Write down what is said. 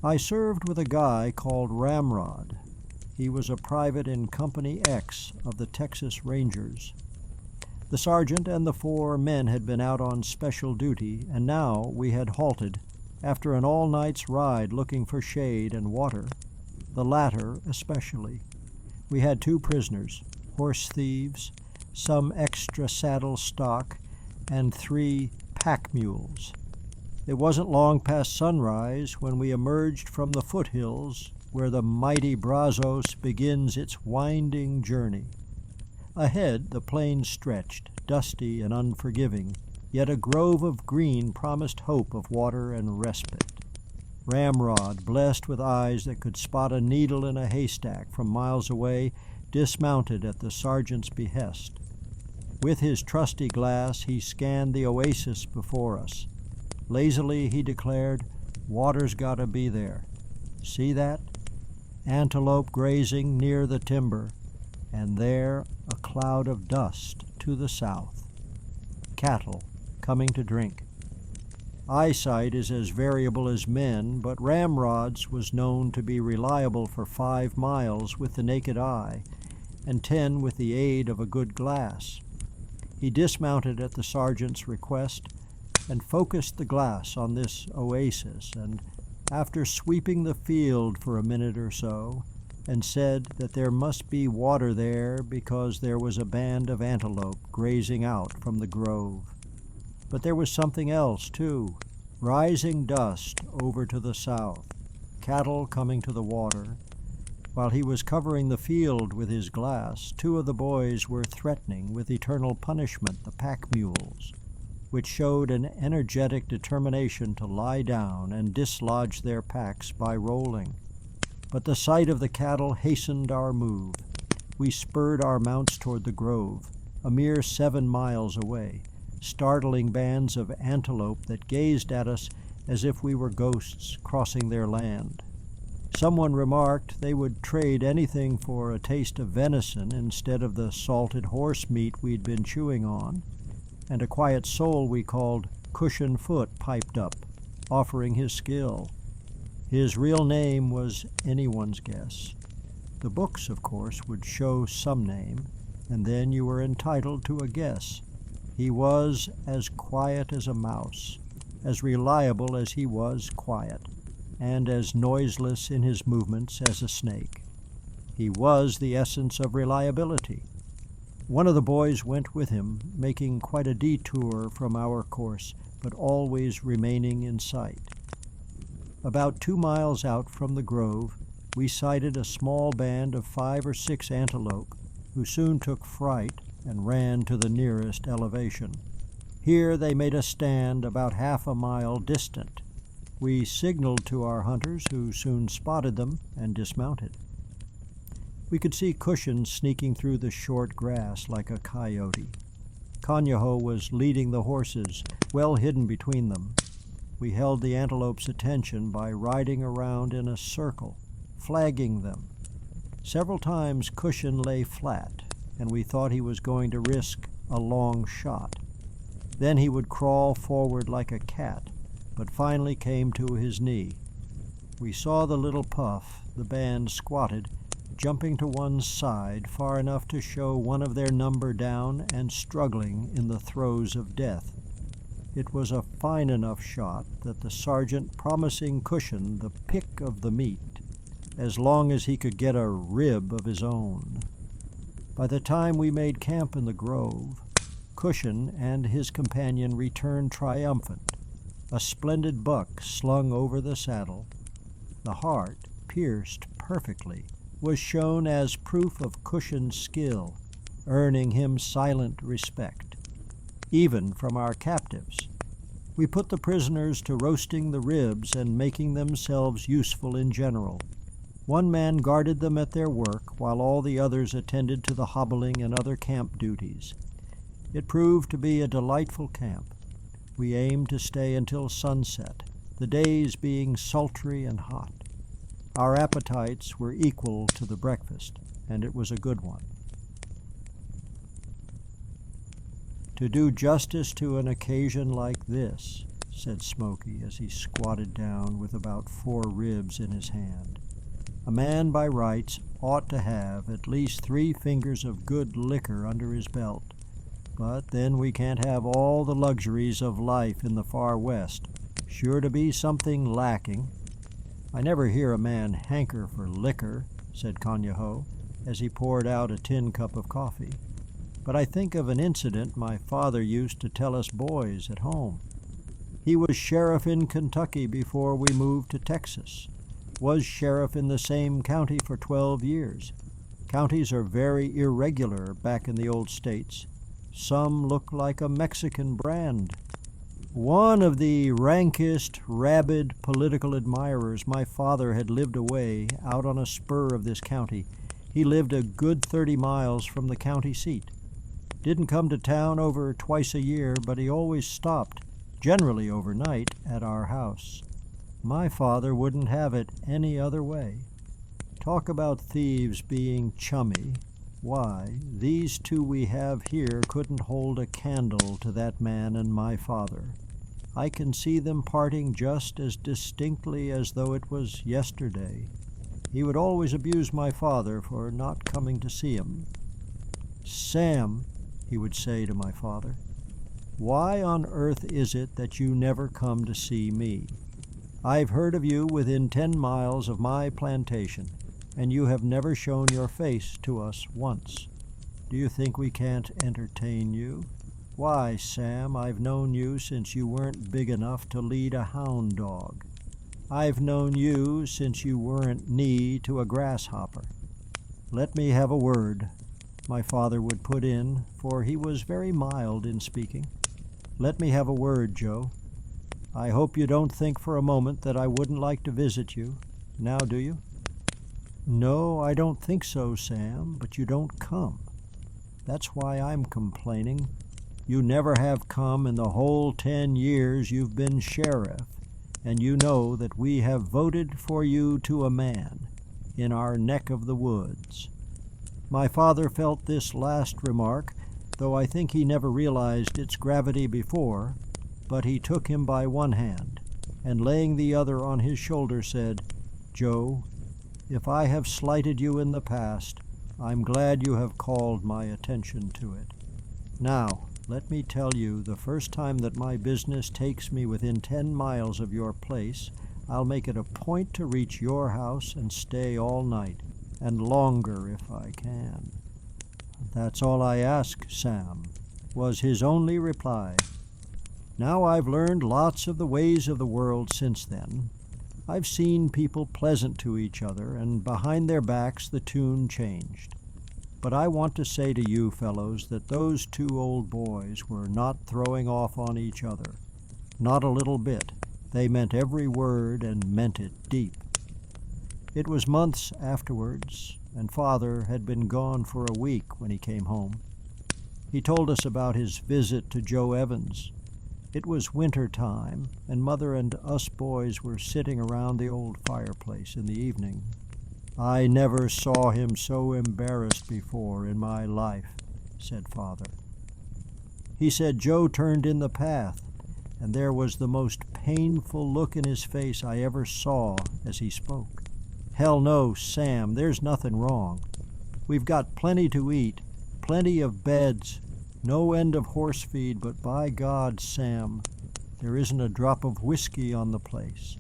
I served with a guy called Ramrod. He was a private in Company X of the Texas Rangers. The sergeant and the 4 men had been out on special duty, and now we had halted after an all-night's ride looking for shade and water, the latter especially. We had 2 prisoners, horse-thieves, some extra saddle stock, and 3 pack mules. It wasn't long past sunrise when we emerged from the foothills where the mighty Brazos begins its winding journey. Ahead the plain stretched, dusty and unforgiving, yet a grove of green promised hope of water and respite. Ramrod, blessed with eyes that could spot a needle in a haystack from miles away, dismounted at the sergeant's behest. With his trusty glass he scanned the oasis before us. Lazily he declared, "Water's got to be there. See that? Antelope grazing near the timber, and there a cloud of dust to the south. Cattle coming to drink." Eyesight is as variable as men, but Ramrod's was known to be reliable for 5 miles with the naked eye, and 10 with the aid of a good glass. He dismounted at the sergeant's request and focused the glass on this oasis, and after sweeping the field for a minute or so, and said that there must be water there because there was a band of antelope grazing out from the grove. But there was something else, too, rising dust over to the south, cattle coming to the water. While he was covering the field with his glass, 2 of the boys were threatening with eternal punishment the pack mules, which showed an energetic determination to lie down and dislodge their packs by rolling. But the sight of the cattle hastened our move. We spurred our mounts toward the grove, a mere 7 miles away, startling bands of antelope that gazed at us as if we were ghosts crossing their land. Someone remarked they would trade anything for a taste of venison instead of the salted horse meat we'd been chewing on, and a quiet soul we called Cushion Foot piped up, offering his skill. His real name was anyone's guess. The books, of course, would show some name, and then you were entitled to a guess. He was as quiet as a mouse, as reliable as he was quiet, and as noiseless in his movements as a snake. He was the essence of reliability. One of the boys went with him, making quite a detour from our course, but always remaining in sight. About 2 miles out from the grove, we sighted a small band of 5 or 6 antelope, who soon took fright and ran to the nearest elevation. Here they made a stand about half a mile distant. We signaled to our hunters, who soon spotted them and dismounted. We could see Cushion sneaking through the short grass like a coyote. Conyahoe was leading the horses, well hidden between them. We held the antelope's attention by riding around in a circle, flagging them. Several times Cushion lay flat, and we thought he was going to risk a long shot. Then he would crawl forward like a cat, but finally came to his knee. We saw the little puff, the band squatted, jumping to one side far enough to show one of their number down and struggling in the throes of death. It was a fine enough shot that the sergeant promising Cushion the pick of the meat, as long as he could get a rib of his own. By the time we made camp in the grove, Cushion and his companion returned triumphant, a splendid buck slung over the saddle. The heart, pierced perfectly, was shown as proof of Cushion's skill, earning him silent respect, even from our captives. We put the prisoners to roasting the ribs and making themselves useful in general. One man guarded them at their work, while all the others attended to the hobbling and other camp duties. It proved to be a delightful camp. We aimed to stay until sunset, the days being sultry and hot. Our appetites were equal to the breakfast, and it was a good one. To do justice to an occasion like this, said Smoky as he squatted down with about 4 ribs in his hand. "A man by rights ought to have at least 3 fingers of good liquor under his belt. But then we can't have all the luxuries of life in the far West. Sure to be something lacking." "I never hear a man hanker for liquor," said Cognahoe, as he poured out a tin cup of coffee. "But I think of an incident my father used to tell us boys at home. He was sheriff in Kentucky before we moved to Texas. Was sheriff in the same county for 12 years. Counties are very irregular back in the old states. Some look like a Mexican brand. One of the rankest, rabid political admirers my father had lived away out on a spur of this county. He lived a good 30 miles from the county seat. Didn't come to town over twice a year, but he always stopped, generally overnight, at our house. My father wouldn't have it any other way. Talk about thieves being chummy. Why, these 2 we have here couldn't hold a candle to that man and my father. I can see them parting just as distinctly as though it was yesterday. He would always abuse my father for not coming to see him. 'Sam,' he would say to my father, 'why on earth is it that you never come to see me? I've heard of you within 10 miles of my plantation, and you have never shown your face to us once. Do you think we can't entertain you? Why, Sam, I've known you since you weren't big enough to lead a hound dog. I've known you since you weren't knee to a grasshopper.' 'Let me have a word,' my father would put in, for he was very mild in speaking. 'Let me have a word, Joe. I hope you don't think for a moment that I wouldn't like to visit you. Now, do you?' 'No, I don't think so, Sam, but you don't come. That's why I'm complaining. You never have come in the whole 10 years you've been sheriff, and you know that we have voted for you to a man in our neck of the woods.' My father felt this last remark, though I think he never realized its gravity before, but he took him by one hand, and laying the other on his shoulder said, 'Joe, if I have slighted you in the past, I'm glad you have called my attention to it. Now, let me tell you, the first time that my business takes me within 10 miles of your place, I'll make it a point to reach your house and stay all night, and longer if I can.' 'That's all I ask, Sam,' was his only reply. Now I've learned lots of the ways of the world since then. I've seen people pleasant to each other, and behind their backs the tune changed. But I want to say to you fellows that those 2 old boys were not throwing off on each other. Not a little bit. They meant every word and meant it deep. It was months afterwards, and Father had been gone for a week when he came home. He told us about his visit to Joe Evans. It was winter time, and Mother and us boys were sitting around the old fireplace in the evening. I never saw him so embarrassed before in my life, said Father. He said Joe turned in the path, and there was the most painful look in his face I ever saw as he spoke. Hell no, Sam, there's nothing wrong. We've got plenty to eat, plenty of beds, no end of horse feed, but by God, Sam, there isn't a drop of whiskey on the place.